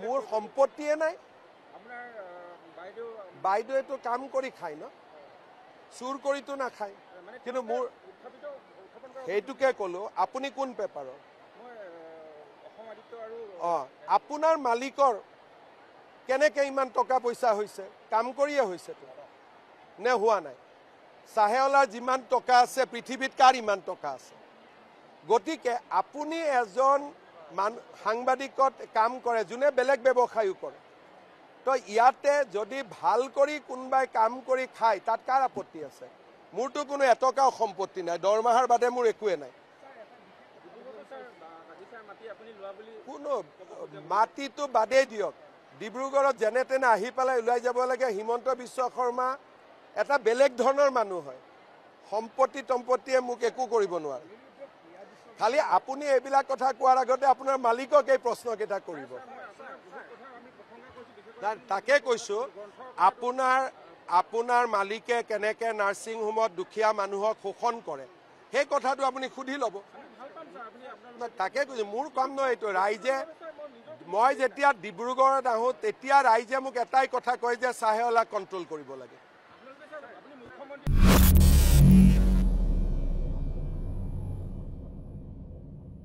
মোৰ সম্পত্তিয়ে নাই বাইদেউটো কাম কৰি খায় ন চুৰ কৰিতো নাখায় কিন্তু মোৰ সেইটোকে ক'লো আপুনি কোন পেপাৰৰ আপোনাৰ মালিকৰ কেনেকৈ ইমান টকা পইচা হৈছে কাম কৰিয়ে হৈছে নে হোৱা নাই চাহেৱালাৰ যিমান টকা আছে পৃথিৱীত কাৰ ইমান টকা আছে গতিকে আপুনি এজন সাংবাদিকত কাম কৰে যোনে বেলেগ ব্যৱসায়ো কৰে তো ইয়াতে যদি ভাল কৰি কোনোবাই কাম কৰি খায় তাত কাৰ আপত্তি আছে মোৰতো কোনো এটকাও সম্পত্তি নাই দৰমহাৰ বাদে মোৰ একোৱে নাই কোনো মাটিটো বাদেই দিয়ক ডিব্ৰুগড়ত যেনে তেনে আহি পেলাই ওলাই যাব লাগে হিমন্ত বিশ্ব শৰ্মা এটা বেলেগ ধৰণৰ মানুহ হয় সম্পত্তি তম্পত্তিয়ে মোক একো কৰিব নোৱাৰে খালি আপুনি এইবিলাক কথা কোৱাৰ আগতে আপোনাৰ মালিকক এই প্ৰশ্নকেইটা কৰিব তাকে কৈছোঁ আপোনাৰ মালিকে কেনেকৈ নাৰ্ছিং হোমত দুখীয়া মানুহক শোষণ কৰে সেই কথাটো আপুনি সুধি ল'ব তাকে কৈছোঁ মোৰ কাম নহয় এইটো ৰাইজে মই যেতিয়া ডিব্ৰুগড়ত আহোঁ তেতিয়া ৰাইজে মোক এটাই কথা কয় যে চাহেৱালাক কণ্ট্ৰল কৰিব লাগে